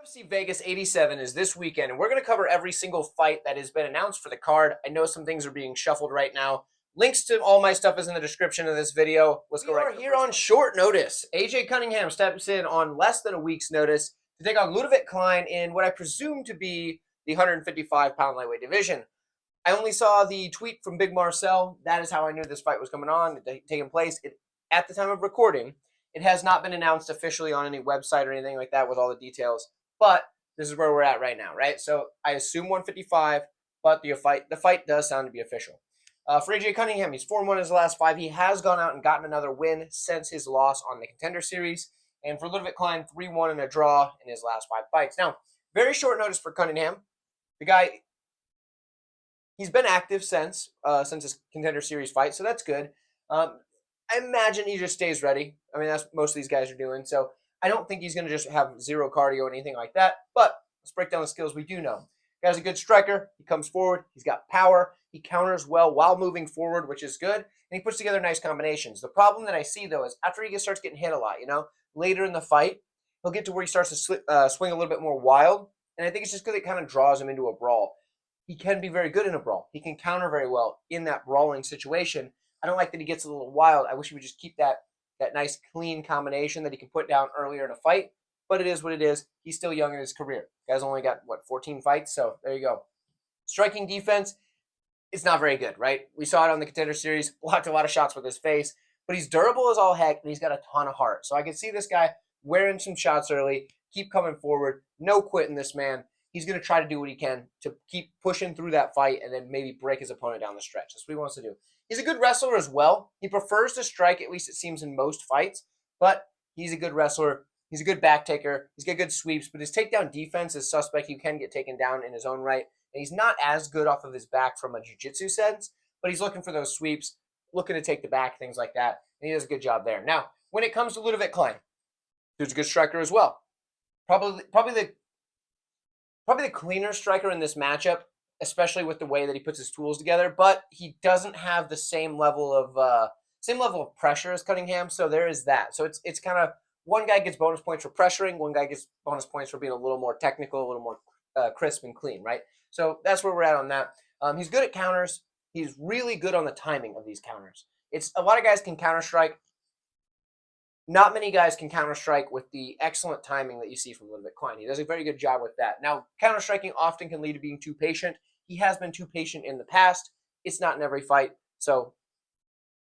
UFC Vegas 87 is this weekend, and we're going to cover every single fight that has been announced for the card. I know some things are being shuffled right now. Links to all my stuff is in the description of this video. Let's go right here on short notice. AJ Cunningham steps in on less than a week's notice to take on Klein in what I presume to be the 155-pound lightweight division. I only saw the tweet from Big Marcel. That is how I knew this fight was coming on, taking place. At the time of recording, it has not been announced officially on any website or anything like that with all the details. But this is where we're at right now, right? So I assume 155, but the fight does sound to be official. For AJ Cunningham, he's 4-1 in his last 5. He has gone out and gotten another win since his loss on the Contender Series. And for Klein, 3-1 and a draw in his last 5 fights. Now, very short notice for Cunningham. The guy, he's been active since his Contender Series fight, so that's good. I imagine he just stays ready. I mean, that's what most of these guys are doing. So I don't think he's going to just have zero cardio or anything like that. But let's break down the skills we do know. The guy's a good striker. He comes forward. He's got power. He counters well while moving forward, which is good. And he puts together nice combinations. The problem that I see, though, is after he starts getting hit a lot, later in the fight, he'll get to where he starts to swing a little bit more wild. And I think it's just because it kind of draws him into a brawl. He can be very good in a brawl. He can counter very well in that brawling situation. I don't like that he gets a little wild. I wish he would just keep that nice, clean combination that he can put down earlier in a fight. But it is what it is. He's still young in his career. Guy's only got, 14 fights? So there you go. Striking defense, it's not very good, right? We saw it on the Contender Series. Blocked a lot of shots with his face. But he's durable as all heck, and he's got a ton of heart. So I can see this guy wearing some shots early, keep coming forward, no quitting this man. He's going to try to do what he can to keep pushing through that fight and then maybe break his opponent down the stretch. That's what he wants to do. He's a good wrestler as well. He prefers to strike, at least it seems, in most fights. But he's a good wrestler. He's a good back taker. He's got good sweeps. But his takedown defense is suspect. He can get taken down in his own right. And he's not as good off of his back from a jiu-jitsu sense. But he's looking for those sweeps, looking to take the back, things like that. And he does a good job there. Now, when it comes to Klein, he's a good striker as well. Probably the cleaner striker in this matchup, especially with the way that he puts his tools together. But he doesn't have the same level of pressure as Cunningham, so there is that. So it's kind of one guy gets bonus points for pressuring, one guy gets bonus points for being a little more technical, a little more crisp and clean, right? So that's where we're at on that. He's good at counters. He's really good on the timing of these counters. It's a lot of guys can counter strike. Not many guys can counter-strike with the excellent timing that you see from Klein. He does a very good job with that. Now, counter-striking often can lead to being too patient. He has been too patient in the past. It's not in every fight, so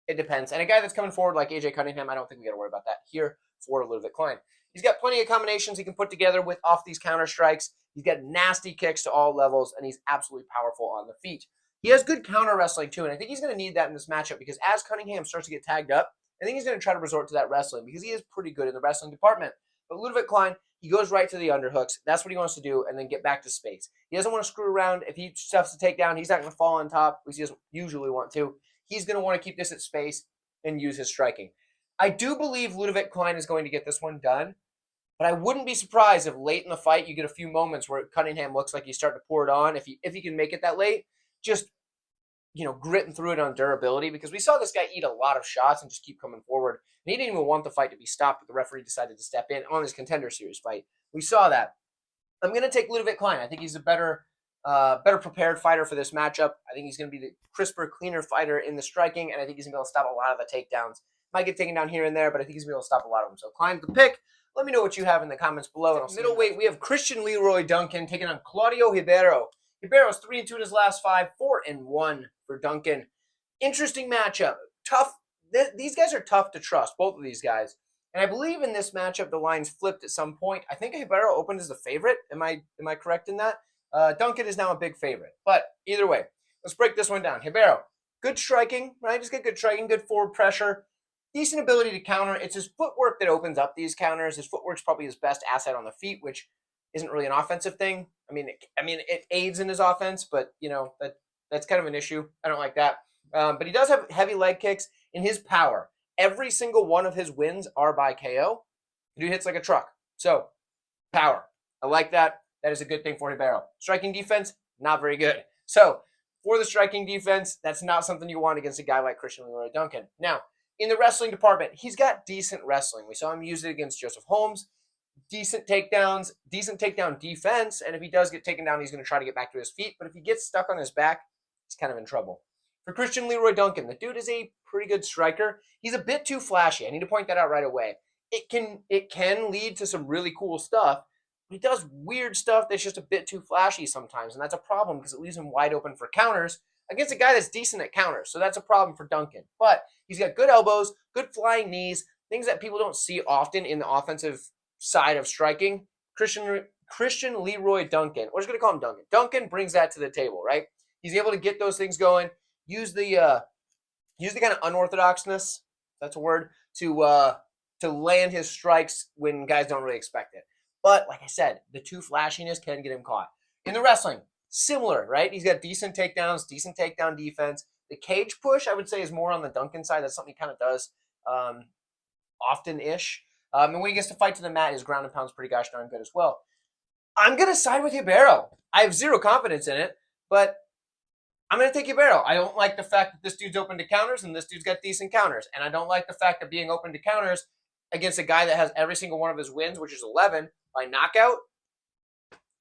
it depends. And a guy that's coming forward like AJ Cunningham, I don't think we got to worry about that here for Klein. He's got plenty of combinations he can put together with off these counter-strikes. He's got nasty kicks to all levels, and he's absolutely powerful on the feet. He has good counter-wrestling, too, and I think he's going to need that in this matchup because as Cunningham starts to get tagged up, I think he's going to try to resort to that wrestling because he is pretty good in the wrestling department. But Klein, he goes right to the underhooks. That's what he wants to do, and then get back to space. He doesn't want to screw around. If he stuffs the takedown, he's not going to fall on top, because he doesn't usually want to. He's going to want to keep this at space and use his striking. I do believe Klein is going to get this one done, but I wouldn't be surprised if late in the fight you get a few moments where Cunningham looks like he's starting to pour it on. If he can make it that late, just gritting through it on durability, because we saw this guy eat a lot of shots and just keep coming forward. And he didn't even want the fight to be stopped, but the referee decided to step in on his Contender Series fight. We saw that. I'm going to take Klein. I think he's a better prepared fighter for this matchup. I think he's going to be the crisper, cleaner fighter in the striking, and I think he's going to be able to stop a lot of the takedowns. Might get taken down here and there, but I think he's going to be able to stop a lot of them. So Klein's the pick. Let me know what you have in the comments below. And middleweight, we have Christian Leroy Duncan taking on Claudio Ribeiro. Ribeiro's 3-2 in his last 5, 4-1 for Duncan. Interesting matchup. Tough. These guys are tough to trust, both of these guys. And I believe in this matchup, the lines flipped at some point. I think Ribeiro opened as the favorite. Am I correct in that? Duncan is now a big favorite. But either way, let's break this one down. Ribeiro, good striking, right? He's got good striking, good forward pressure, decent ability to counter. It's his footwork that opens up these counters. His footwork's probably his best asset on the feet, which isn't really an offensive thing. I mean, it aids in his offense, but that's kind of an issue. I don't like that. But he does have heavy leg kicks in his power. Every single one of his wins are by KO. The dude hits like a truck. So, power. I like that. That is a good thing for Ribeiro. Striking defense, not very good. So, for the striking defense, that's not something you want against a guy like Christian Leroy Duncan. Now, in the wrestling department, he's got decent wrestling. We saw him use it against Joseph Holmes. decent takedowns, decent takedown defense, and if he does get taken down, he's going to try to get back to his feet, but if he gets stuck on his back, he's kind of in trouble. For Christian Leroy Duncan, the dude is a pretty good striker. He's a bit too flashy. I need to point that out right away. It can lead to some really cool stuff, but he does weird stuff that's just a bit too flashy sometimes, and that's a problem because it leaves him wide open for counters against a guy that's decent at counters, so that's a problem for Duncan. But he's got good elbows, good flying knees, things that people don't see often in the offensive side of striking. Christian Leroy Duncan, we're just going to call him Duncan. Duncan brings that to the table, right? He's able to get those things going, use the kind of unorthodoxness, that's a word, to land his strikes when guys don't really expect it. But like I said, the too flashiness can get him caught. In the wrestling, similar, right? He's got decent takedowns, decent takedown defense. The cage push, I would say, is more on the Duncan side. That's something he kind of does often-ish. And when he gets to fight to the mat, his ground and pound's pretty gosh darn good as well. I'm going to side with Ribeiro. I have zero confidence in it, but I'm going to take Ribeiro. I don't like the fact that this dude's open to counters and this dude's got decent counters. And I don't like the fact that being open to counters against a guy that has every single one of his wins, which is 11, by knockout,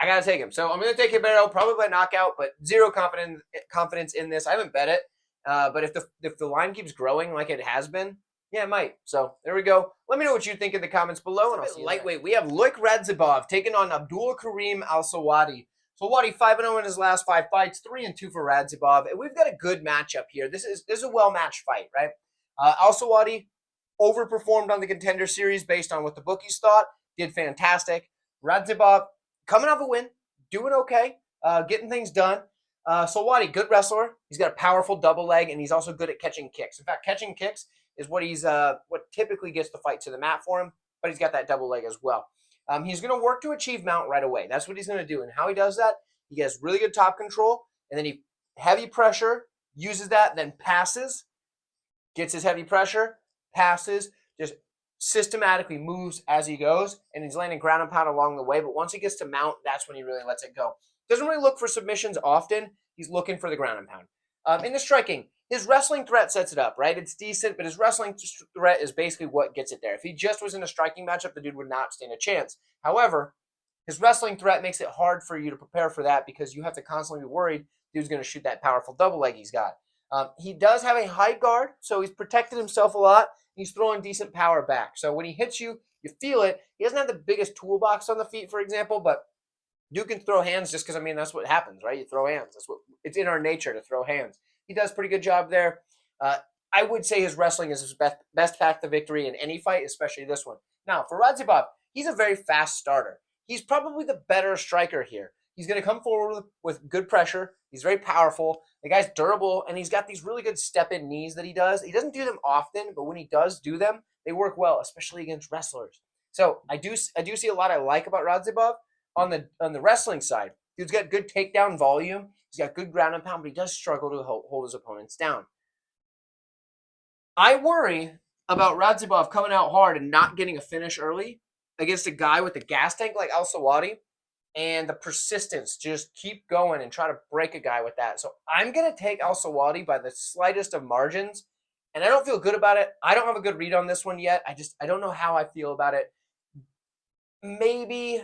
I got to take him. So I'm going to take Ribeiro, probably by knockout, but zero confidence in this. I haven't bet it. But if the line keeps growing like it has been, yeah, it might. So there we go. Let me know what you think in the comments below. And I'll see you lightweight. We have Radzhabov taking on Abdul Karim Al-Selwady. Selwady 5-0 in his last 5 fights, 3-2 for Radzhabov. And we've got a good matchup here. This is a well-matched fight, right? Al-Selwady overperformed on the Contender Series based on what the bookies thought. Did fantastic. Radzhabov coming off a win, doing okay, getting things done. Selwady, good wrestler. He's got a powerful double leg, and he's also good at catching kicks. In fact, catching kicks is what what typically gets the fight to the mat for him, but he's got that double leg as well. He's going to work to achieve mount right away. That's what he's going to do. And how he does that, he gets really good top control, and then he heavy pressure, uses that, then passes, gets his heavy pressure, passes, just systematically moves as he goes, and he's landing ground and pound along the way. But once he gets to mount, that's when he really lets it go. Doesn't really look for submissions often. He's looking for the ground and pound. In the striking, his wrestling threat sets it up, right? It's decent, but his wrestling threat is basically what gets it there. If he just was in a striking matchup, the dude would not stand a chance. However, his wrestling threat makes it hard for you to prepare for that because you have to constantly be worried dude's going to shoot that powerful double leg he's got. He does have a high guard, so he's protected himself a lot. He's throwing decent power back. So when he hits you, you feel it. He doesn't have the biggest toolbox on the feet, for example, but you can throw hands just because, I mean, that's what happens, right? You throw hands. It's in our nature to throw hands. He does a pretty good job there. I would say his wrestling is his best path to victory in any fight, especially this one. Now, for Radzhabov, he's a very fast starter. He's probably the better striker here. He's going to come forward with good pressure. He's very powerful. The guy's durable, and he's got these really good step-in knees that he does. He doesn't do them often, but when he does do them, they work well, especially against wrestlers. So I do see a lot I like about Radzhabov on the wrestling side. Dude's got good takedown volume. He's got good ground and pound, but he does struggle to hold his opponents down. I worry about Radzhabov coming out hard and not getting a finish early against a guy with a gas tank like Al-Selwady, and the persistence, just keep going and try to break a guy with that. So I'm going to take Al-Selwady by the slightest of margins, and I don't feel good about it. I don't have a good read on this one yet. I don't know how I feel about it. Maybe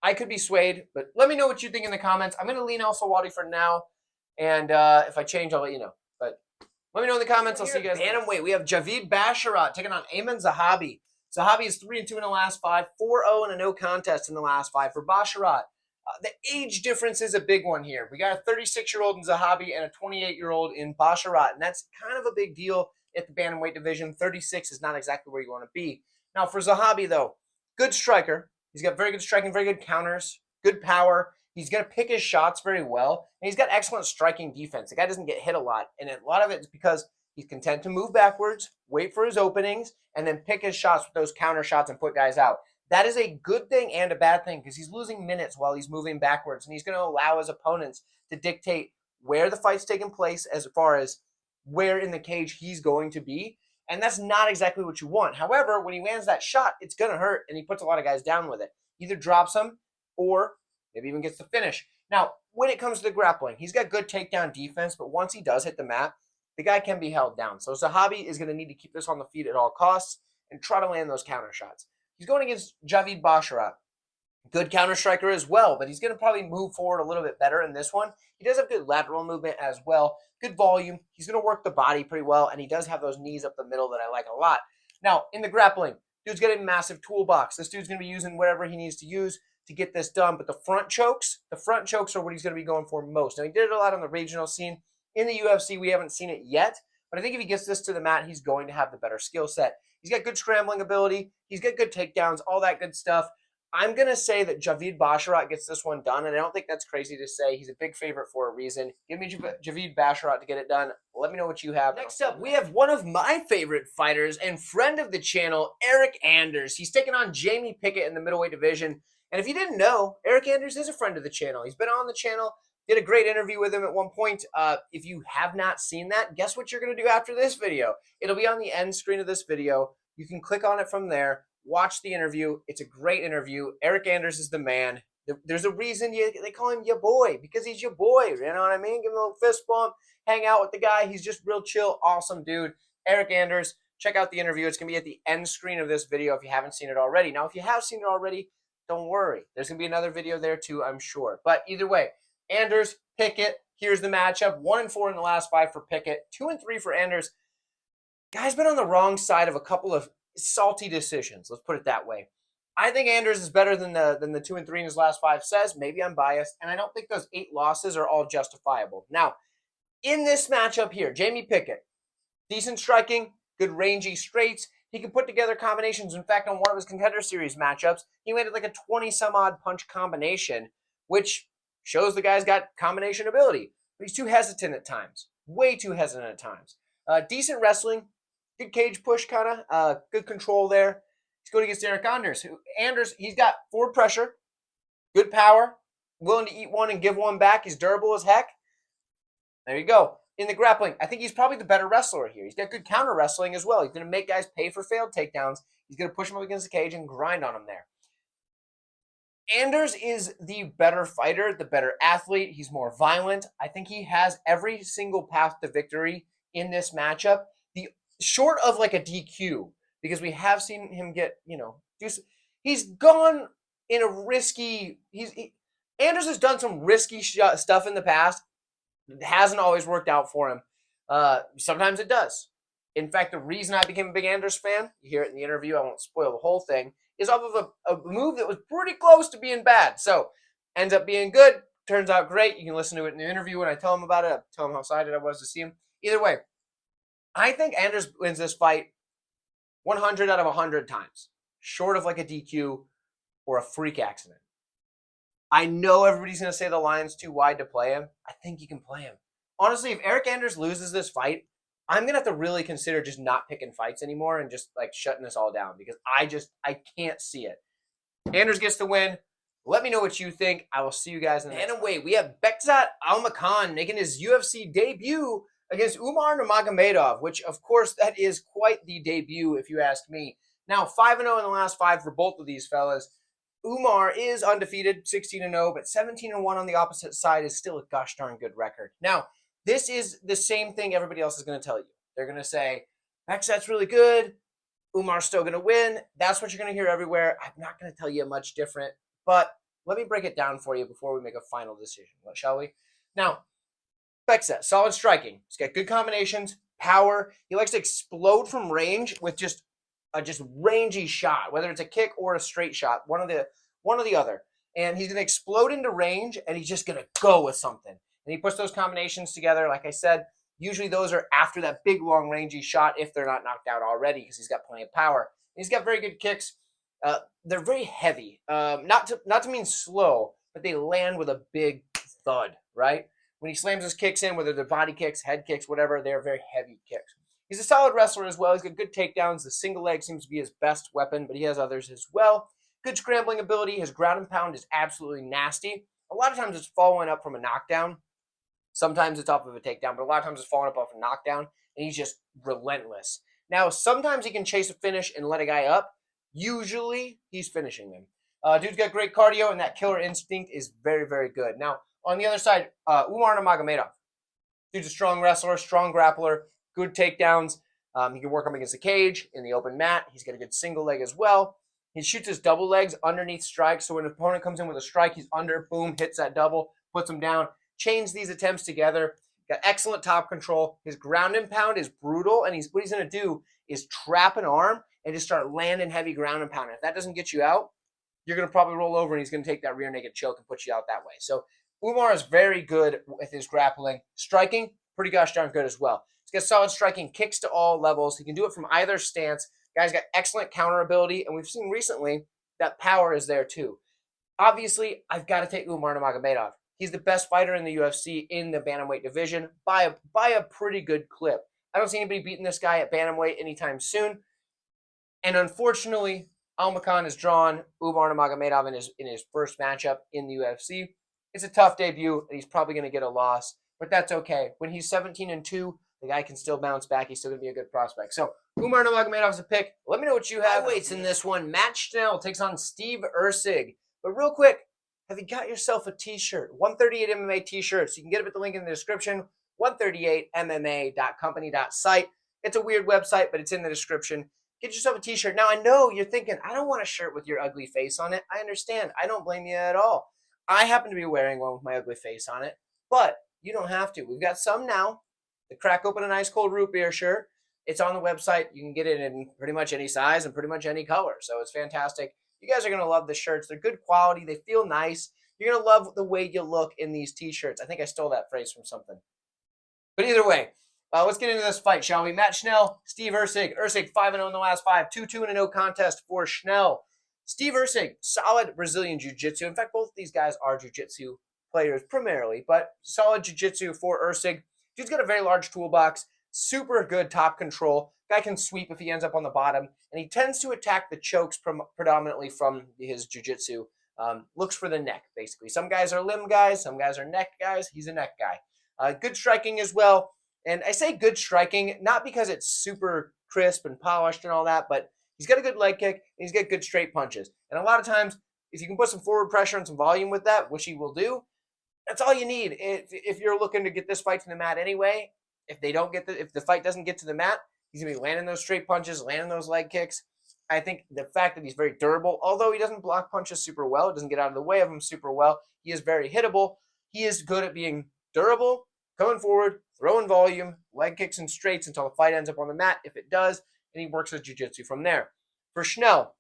I could be swayed, but let me know what you think in the comments. I'm going to lean Al-Selwady for now, and if I change, I'll let you know. But let me know in the comments. I'll see you guys. Bantamweight, we have Javid Basharat taking on Ayman Zahabi. Zahabi is 3-2 in the last 5, 4-0 and a no contest in the last 5 for Basharat. The age difference is a big one here. We got a 36-year-old in Zahabi and a 28-year-old in Basharat, and that's kind of a big deal at the bantamweight division. 36 is not exactly where you want to be. Now, for Zahabi, though, good striker. He's got very good striking, very good counters, good power. He's going to pick his shots very well, and he's got excellent striking defense. The guy doesn't get hit a lot, and a lot of it is because he's content to move backwards, wait for his openings, and then pick his shots with those counter shots and put guys out. That is a good thing and a bad thing because he's losing minutes while he's moving backwards, and he's going to allow his opponents to dictate where the fight's taking place as far as where in the cage he's going to be, and that's not exactly what you want. However, when he lands that shot, it's going to hurt, and he puts a lot of guys down with it. Either drops them or maybe even gets the finish. Now, when it comes to the grappling, he's got good takedown defense, but once he does hit the mat, the guy can be held down. So Zahabi is going to need to keep this on the feet at all costs and try to land those counter shots. He's going against Javid Basharat. Good counter striker as well, but he's going to probably move forward a little bit better in this one. He does have good lateral movement as well. Good volume. He's going to work the body pretty well, and he does have those knees up the middle that I like a lot. Now, in the grappling, dude's got a massive toolbox. This dude's going to be using whatever he needs to use to get this done, but the front chokes are what he's going to be going for most. Now, he did it a lot on the regional scene. In the UFC, we haven't seen it yet, but I think if he gets this to the mat, he's going to have the better skill set. He's got good scrambling ability. He's got good takedowns, all that good stuff. I'm going to say that Javid Basharat gets this one done, and I don't think that's crazy to say. He's a big favorite for a reason. Give me Javid Basharat to get it done. Let me know what you have. Next up, we have one of my favorite fighters and friend of the channel, Eric Anders. He's taking on Jamie Pickett in the middleweight division. And if you didn't know, Eric Anders is a friend of the channel. He's been on the channel, did a great interview with him at one point. If you have not seen that, guess what you're going to do after this video? It'll be on the end screen of this video. You can click on it from there. Watch the interview. It's a great interview. Eric Anders is the man. There's a reason they call him your boy, because he's your boy. You know what I mean? Give him a little fist bump, hang out with the guy. He's just real chill, awesome dude. Eric Anders, check out the interview. It's going to be at the end screen of this video if you haven't seen it already. Now, if you have seen it already, don't worry. There's going to be another video there too, I'm sure. But either way, Anders, Pickett, here's the matchup. 1-4 in the last 5 for Pickett. 2-3 for Anders. Guy's been on the wrong side of a couple of salty decisions. Let's put it that way. I think Anders is better than the 2-3 in his last 5 says. Maybe I'm biased, and I don't think those 8 losses are all justifiable. Now, in this matchup here, Jamie Pickett, decent striking, good rangy straights. He can put together combinations. In fact, on one of his Contender Series matchups, he made it like a 20-some-odd punch combination, which shows the guy's got combination ability. But he's too hesitant at times. Way too hesitant at times. Decent wrestling. Good cage push, kind of. Good control there. He's going against Eric Anders. Anders, he's got forward pressure, good power, willing to eat one and give one back. He's durable as heck. There you go. In the grappling, I think he's probably the better wrestler here. He's got good counter wrestling as well. He's going to make guys pay for failed takedowns. He's going to push them up against the cage and grind on them there. Anders is the better fighter, the better athlete. He's more violent. I think he has every single path to victory in this matchup. Short of like a DQ, because we have seen him get, he's gone in a risky, Anders has done some risky stuff in the past. It hasn't always worked out for him. Sometimes it does. In fact, the reason I became a big Anders fan, you hear it in the interview, I won't spoil the whole thing, is off of a move that was pretty close to being bad. So, ends up being good, turns out great. You can listen to it in the interview when I tell him about it. I tell him how excited I was to see him. Either way, I think Anders wins this fight 100 out of 100 times, short of like a DQ or a freak accident. I know everybody's going to say the line's too wide to play him. I think you can play him. Honestly, if Eric Anders loses this fight, I'm going to have to really consider just not picking fights anymore and just like shutting this all down, because I can't see it. Anders gets the win. Let me know what you think. I will see you guys in the next one. And away, we have Bekzat Almakhan making his UFC debut against Umar Nurmagomedov, which, of course, that is quite the debut, if you ask me. Now, 5-0 in the last 5 for both of these fellas. Umar is undefeated, 16-0, but 17-1 on the opposite side is still a gosh darn good record. Now, this is the same thing everybody else is going to tell you. They're going to say, Bekzat's really good, Umar's still going to win. That's what you're going to hear everywhere. I'm not going to tell you much different, but let me break it down for you before we make a final decision, shall we? Now, Bekzat, solid striking. He's got good combinations, power. He likes to explode from range with just a rangy shot, whether it's a kick or a straight shot, one or the other. And he's going to explode into range, and he's just going to go with something. And he puts those combinations together. Like I said, usually those are after that big, long, rangy shot if they're not knocked out already, because he's got plenty of power. And he's got very good kicks. They're very heavy. Not to mean slow, but they land with a big thud, right? When he slams his kicks in, whether they're body kicks, head kicks, whatever, they're very heavy kicks. He's a solid wrestler as well. He's got good takedowns. The single leg seems to be his best weapon, but he has others as well. Good scrambling ability. His ground and pound is absolutely nasty. A lot of times it's following up from a knockdown. Sometimes it's off of a takedown, but a lot of times it's following up off a knockdown, and he's just relentless. Now, sometimes he can chase a finish and let a guy up. Usually, he's finishing them. Dude's got great cardio, and that killer instinct is very, very good. Now, on the other side, Umar Nurmagomedov. Dude's a strong wrestler, strong grappler, good takedowns. He can work him against the cage, in the open mat. He's got a good single leg as well. He shoots his double legs underneath strikes, so when an opponent comes in with a strike, he's under, boom, hits that double, puts him down, chains these attempts together. Got excellent top control. His ground and pound is brutal, and what he's going to do is trap an arm and just start landing heavy ground and pound. If that doesn't get you out, you're going to probably roll over, and he's going to take that rear naked choke and put you out that way. So Umar is very good with his grappling. Striking, pretty gosh darn good as well. He's got solid striking, kicks to all levels. He can do it from either stance. Guy's got excellent counter ability, and we've seen recently that power is there too. Obviously, I've got to take Umar Nurmagomedov. He's the best fighter in the UFC in the bantamweight division by a pretty good clip. I don't see anybody beating this guy at bantamweight anytime soon. And unfortunately, Almakhan has drawn Umar Nurmagomedov in his first matchup in the UFC. It's a tough debut, and he's probably going to get a loss, but that's okay. When he's 17-2, the guy can still bounce back. He's still going to be a good prospect. So Umar Nurmagomedov is a pick. Let me know what you have. Weights in this one. Matt Schnell takes on Steve Erceg. But real quick, have you got yourself a t-shirt? 138 MMA t-shirts. You can get it at the link in the description. 138mma.company.site. It's a weird website, but it's in the description. Get yourself a t-shirt. Now, I know you're thinking, I don't want a shirt with your ugly face on it. I understand. I don't blame you at all. I happen to be wearing one with my ugly face on it, but you don't have to. We've got some now. The Crack Open an Ice Cold Root Beer shirt. It's on the website. You can get it in pretty much any size and pretty much any color. So it's fantastic. You guys are going to love the shirts. They're good quality. They feel nice. You're going to love the way you look in these t-shirts. I think I stole that phrase from something. But either way, let's get into this fight, shall we? Matt Schnell, Steve Erceg. Erceg 5-0 in the last 5. 2-2-0 contest for Schnell. Steve Erceg, solid Brazilian jiu-jitsu. In fact, both of these guys are jiu-jitsu players primarily, but solid jiu-jitsu for Erceg. Dude's got a very large toolbox, super good top control. Guy can sweep if he ends up on the bottom, and he tends to attack the chokes predominantly from his jiu-jitsu. Looks for the neck, basically. Some guys are limb guys, some guys are neck guys. He's a neck guy. Good striking as well. And I say good striking, not because it's super crisp and polished and all that, but he's got a good leg kick, and he's got good straight punches. And a lot of times, if you can put some forward pressure and some volume with that, which he will do, that's all you need. If you're looking to get this fight to the mat anyway, if the fight doesn't get to the mat, he's going to be landing those straight punches, landing those leg kicks. I think the fact that he's very durable, although he doesn't block punches super well, doesn't get out of the way of them super well, he is very hittable. He is good at being durable, coming forward, throwing volume, leg kicks and straights until the fight ends up on the mat. If it does, and he works his jiu-jitsu from there. For Schnell,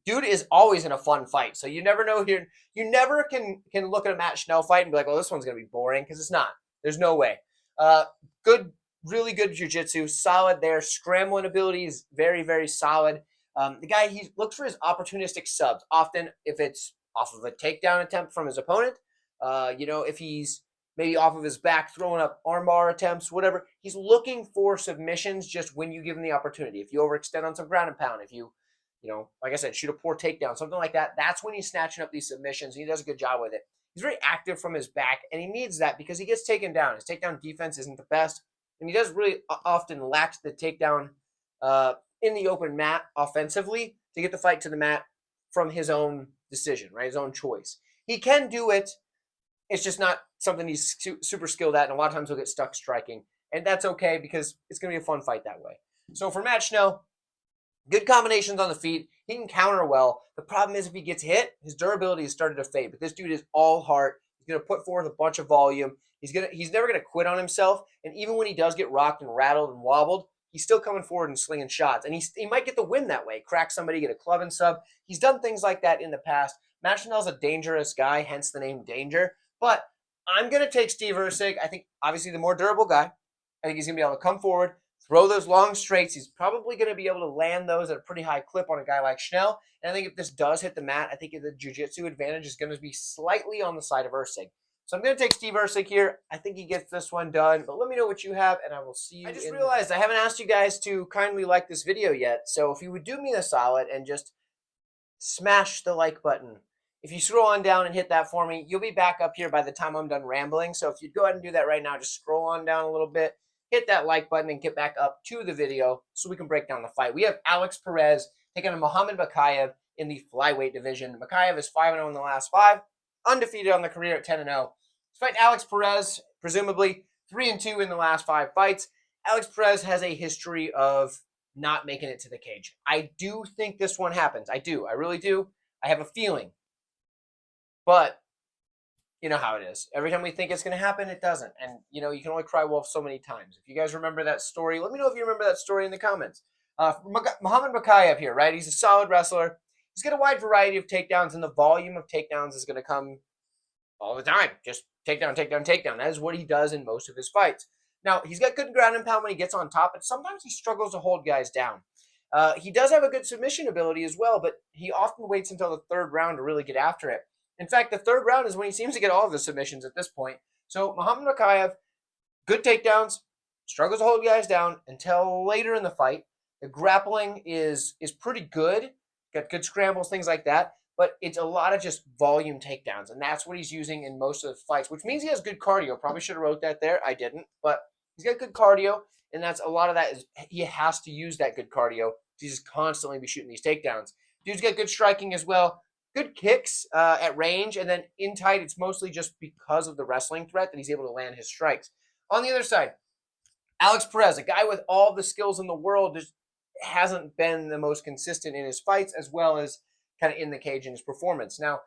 dude is always in a fun fight. So you never know here. You never can look at a Matt Schnell fight and be like, oh, this one's going to be boring, because it's not. There's no way. Good, really good jiu-jitsu, solid there. Scrambling ability is very, very solid. The guy, he looks for his opportunistic subs. Often, if it's off of a takedown attempt from his opponent, if he's maybe off of his back, throwing up armbar attempts, whatever. He's looking for submissions just when you give him the opportunity. If you overextend on some ground and pound, if you like I said, shoot a poor takedown, something like that, that's when he's snatching up these submissions, and he does a good job with it. He's very active from his back, and he needs that because he gets taken down. His takedown defense isn't the best, and he does really often lack the takedown in the open mat offensively to get the fight to the mat from his own decision, right? His own choice. He can do it. It's just not something he's super skilled at, and a lot of times he'll get stuck striking. And that's okay because it's going to be a fun fight that way. So for Matt Schnell, good combinations on the feet. He can counter well. The problem is if he gets hit, his durability has started to fade. But this dude is all heart. He's going to put forth a bunch of volume. He's never going to quit on himself. And even when he does get rocked and rattled and wobbled, he's still coming forward and slinging shots. And he might get the win that way. Crack somebody, get a club and sub. He's done things like that in the past. Matt Schnell's a dangerous guy, hence the name Danger. But I'm going to take Steve Erceg. I think, obviously, the more durable guy. I think he's going to be able to come forward, throw those long straights. He's probably going to be able to land those at a pretty high clip on a guy like Schnell. And I think if this does hit the mat, I think the jiu-jitsu advantage is going to be slightly on the side of Erceg. So I'm going to take Steve Erceg here. I think he gets this one done. But let me know what you have, and I will see you. I just realized I haven't asked you guys to kindly like this video yet. So if you would do me a solid and just smash the like button. If you scroll on down and hit that for me, you'll be back up here by the time I'm done rambling. So if you'd go ahead and do that right now, just scroll on down a little bit, hit that like button, and get back up to the video so we can break down the fight. We have Alex Perez taking on Muhammad Mokaev in the flyweight division. Mokaev is 5-0 in the last 5, undefeated on the career at 10-0. Let's fight Alex Perez, presumably 3-2 in the last 5 fights. Alex Perez has a history of not making it to the cage. I do think this one happens. I do. I really do. I have a feeling. But you know how it is. Every time we think it's going to happen, it doesn't. And, you know, you can only cry wolf so many times. If you guys remember that story, let me know if you remember that story in the comments. Muhammad Mokaev here, right? He's a solid wrestler. He's got a wide variety of takedowns, and the volume of takedowns is going to come all the time. Just takedown, takedown, takedown. That is what he does in most of his fights. Now, he's got good ground and pound when he gets on top, but sometimes he struggles to hold guys down. He does have a good submission ability as well, but he often waits until the third round to really get after it. In fact, the third round is when he seems to get all of the submissions at this point. So Muhammad Mokaev, good takedowns, struggles to hold guys down until later in the fight. The grappling is pretty good. Got good scrambles, things like that. But it's a lot of just volume takedowns, and that's what he's using in most of the fights, which means he has good cardio. Probably should have wrote that there. I didn't. But he's got good cardio, and that's a lot of that is he has to use that good cardio. He's just constantly be shooting these takedowns. Dude's got good striking as well. Good kicks at range, and then in tight, it's mostly just because of the wrestling threat that he's able to land his strikes. On the other side, Alex Perez, a guy with all the skills in the world, just hasn't been the most consistent in his fights as well as kind of in the cage in his performance. Now,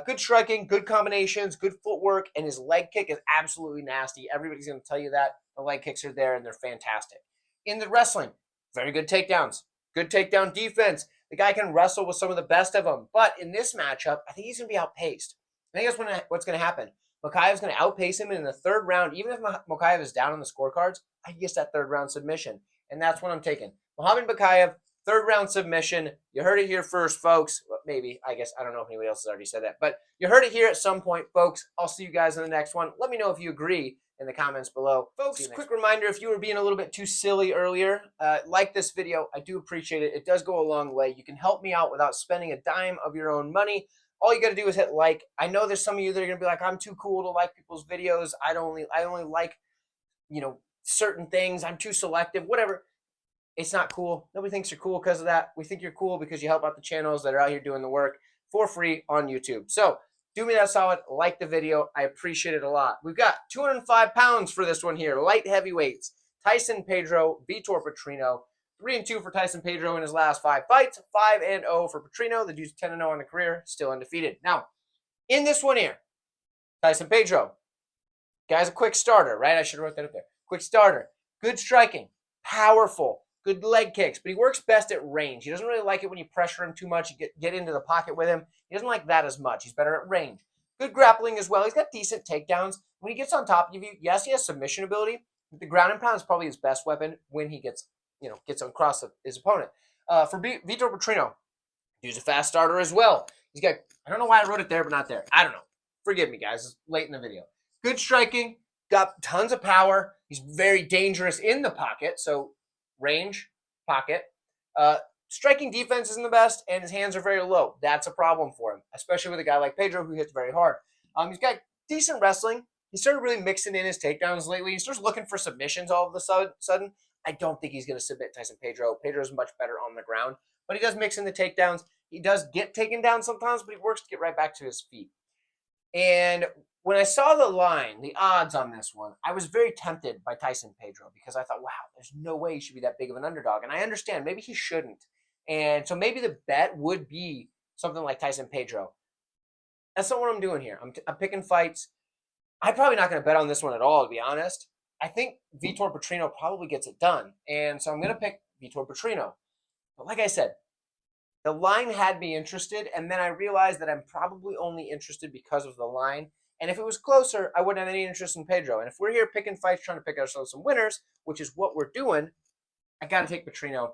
good striking, good combinations, good footwork, and his leg kick is absolutely nasty. Everybody's going to tell you that. The leg kicks are there, and they're fantastic. In the wrestling, very good takedowns, good takedown defense. The guy can wrestle with some of the best of them. But in this matchup, I think he's going to be outpaced. I think that's what's going to happen. Mokaev's going to outpace him in the third round. Even if Mokaev is down on the scorecards, I guess that third round submission. And that's what I'm taking. Muhammad Mokaev, third round submission. You heard it here first, folks. Well, maybe, I guess, I don't know if anybody else has already said that. But you heard it here at some point, folks. I'll see you guys in the next one. Let me know if you agree in the comments below. Folks, quick reminder, if you were being a little bit too silly earlier, like this video. I do appreciate it. It does go a long way. You can help me out without spending a dime of your own money. All you got to do is hit like. I know there's some of you that are going to be like, I'm too cool to like people's videos. I only like, you know, certain things. I'm too selective, whatever. It's not cool. Nobody thinks you're cool because of that. We think you're cool because you help out the channels that are out here doing the work for free on YouTube. So do me that solid, like the video. I appreciate it a lot. We've got 205 pounds for this one here. Light heavyweights. Tyson Pedro, Vitor Petrino. 3-2 for Tyson Pedro in his last 5 fights. 5-0 for Petrino. The dude's 10-0 on the career, still undefeated. Now, in this one here, Tyson Pedro. Guy's a quick starter, right? I should have wrote that up there. Quick starter. Good striking. Powerful. Good leg kicks, but he works best at range. He doesn't really like it when you pressure him too much. You get into the pocket with him. He doesn't like that as much. He's better at range. Good grappling as well. He's got decent takedowns. When he gets on top of you, yes, he has submission ability. But the ground and pound is probably his best weapon when he gets across his opponent. For Vitor Petrino, he's a fast starter as well. He's got, I don't know why I wrote it there, but not there. I don't know. Forgive me, guys. It's late in the video. Good striking. Got tons of power. He's very dangerous in the pocket. So range, pocket. Striking defense isn't the best, and his hands are very low. That's a problem for him, especially with a guy like Pedro who hits very hard. He's got decent wrestling. He started really mixing in his takedowns lately. He starts looking for submissions all of a sudden. I don't think he's going to submit Tyson Pedro. Pedro's much better on the ground, but he does mix in the takedowns. He does get taken down sometimes, but he works to get right back to his feet. And when I saw the line, the odds on this one, I was very tempted by Tyson Pedro because I thought, wow, there's no way he should be that big of an underdog. And I understand, maybe he shouldn't. And so maybe the bet would be something like Tyson Pedro. That's not what I'm doing here. I'm picking fights. I'm probably not going to bet on this one at all, to be honest. I think Vitor Petrino probably gets it done. And so I'm going to pick Vitor Petrino. But like I said, the line had me interested, and then I realized that I'm probably only interested because of the line. And if it was closer, I wouldn't have any interest in Pedro. And if we're here picking fights, trying to pick ourselves some winners, which is what we're doing, I got to take Petrino.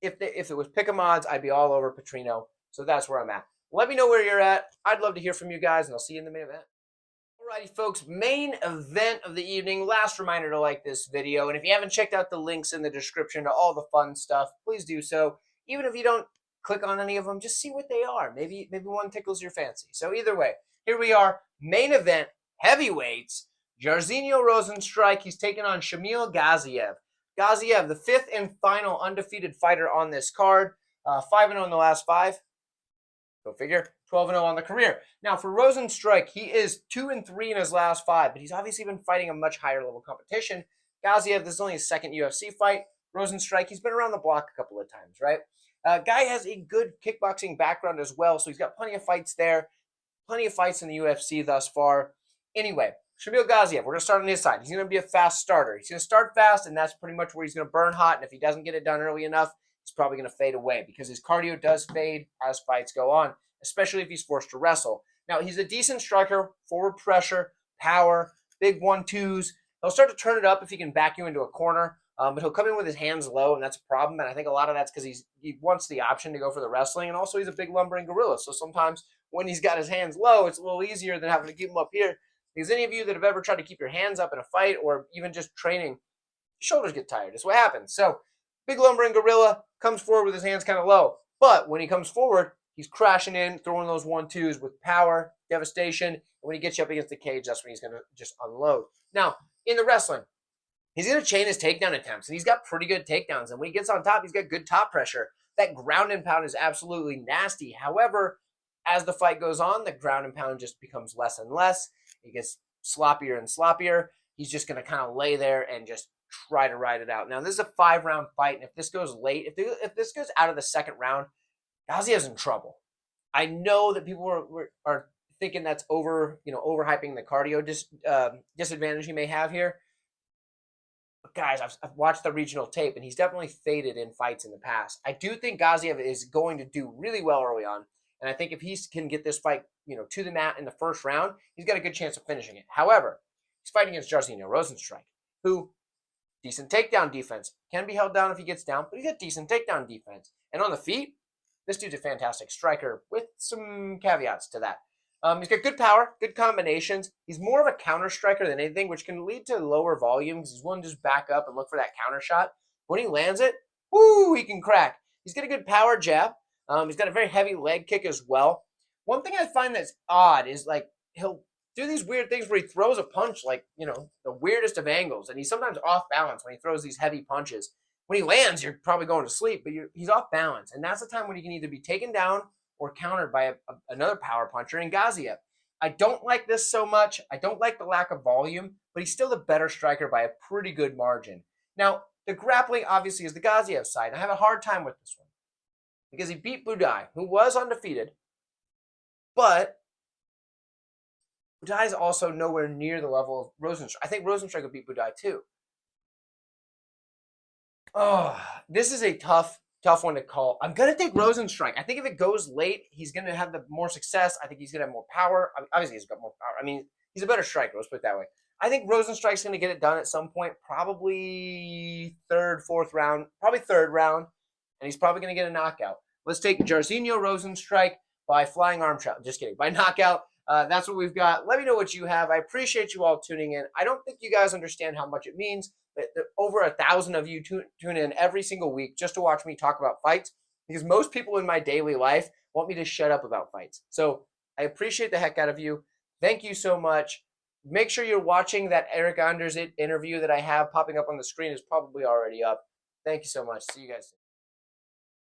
If it was pick 'em odds, I'd be all over Petrino. So that's where I'm at. Let me know where you're at. I'd love to hear from you guys, and I'll see you in the main event. Alrighty, folks, main event of the evening. Last reminder to like this video. And if you haven't checked out the links in the description to all the fun stuff, please do so. Even if you don't click on any of them, just see what they are. Maybe one tickles your fancy. So either way, here we are. Main event, heavyweights. Jairzinho Rozenstruik. He's taking on Shamil Gaziev. Gaziev, the 5th and final undefeated fighter on this card. 5-0 in the last 5. Go figure. 12-0 on the career. Now, for Rozenstruik, he is 2-3 in his last 5, but he's obviously been fighting a much higher level competition. Gaziev, this is only his 2nd UFC fight. Rozenstruik, he's been around the block a couple of times, right? Guy has a good kickboxing background as well, so he's got plenty of fights there, plenty of fights in the UFC thus far. Anyway, Shamil Gaziev, we're going to start on his side. He's going to be a fast starter. He's going to start fast, and that's pretty much where he's going to burn hot, and if he doesn't get it done early enough, he's probably going to fade away because his cardio does fade as fights go on, especially if he's forced to wrestle. Now, he's a decent striker, forward pressure, power, big 1-2s. He'll start to turn it up if he can back you into a corner, but he'll come in with his hands low, and that's a problem. And I think a lot of that's because he wants the option to go for the wrestling, and also he's a big lumbering gorilla. So sometimes when he's got his hands low, it's a little easier than having to keep them up here. Because any of you that have ever tried to keep your hands up in a fight or even just training, your shoulders get tired. That's what happens. So big lumbering gorilla comes forward with his hands kind of low. But when he comes forward, he's crashing in, throwing those 1-2s with power, devastation. And when he gets you up against the cage, that's when he's going to just unload. Now, in the wrestling, he's going to chain his takedown attempts, and he's got pretty good takedowns. And when he gets on top, he's got good top pressure. That ground and pound is absolutely nasty. However, as the fight goes on, the ground and pound just becomes less and less. It gets sloppier and sloppier. He's just going to kind of lay there and just try to ride it out. Now, this is a 5-round fight, and if this goes late, if this goes out of the second round, Gaziev's in trouble. I know that people are thinking that's overhyping the cardio disadvantage he may have here. But guys, I've watched the regional tape, and he's definitely faded in fights in the past. I do think Gaziev is going to do really well early on, and I think if he can get this fight, to the mat in the first round, he's got a good chance of finishing it. However, he's fighting against Jairzinho Rozenstruik, who decent takedown defense, can be held down if he gets down, but he's got decent takedown defense. And on the feet, this dude's a fantastic striker with some caveats to that. He's got good power, good combinations. He's more of a counter striker than anything, which can lead to lower volume because he's willing to just back up and look for that counter shot. When he lands it, whoo, he can crack. He's got a good power jab. He's got a very heavy leg kick as well. One thing I find that's odd is he'll do these weird things where he throws a punch the weirdest of angles, and he's sometimes off balance when he throws these heavy punches. When he lands, you're probably going to sleep, but he's off balance, and that's the time when he can either be taken down or countered by another power puncher in Gaziev. I don't like this so much. I don't like the lack of volume, but he's still the better striker by a pretty good margin. Now, the grappling obviously is the Gaziev side. I have a hard time with this one because he beat Budai, who was undefeated, but Budai is also nowhere near the level of Rozenstruik. I think Rozenstruik would beat Budai too. Oh, this is a tough one to call. I'm going to take Rozenstruik. I think if it goes late, he's going to have the more success. I think he's going to have more power. Obviously, he's got more power. I mean, he's a better striker. Let's put it that way. I think Rozenstruik's going to get it done at some point, probably third round, and he's probably going to get a knockout. Let's take Jairzinho Rozenstruik by flying arm trap. Just kidding. By knockout. That's what we've got. Let me know what you have. I appreciate you all tuning in. I don't think you guys understand how much it means that over 1,000 of you tune in every single week just to watch me talk about fights, because most people in my daily life want me to shut up about fights. So I appreciate the heck out of you. Thank you so much. Make sure you're watching that Eric Anders interview that I have popping up on the screen. Is probably already up. Thank you so much. See you guys soon.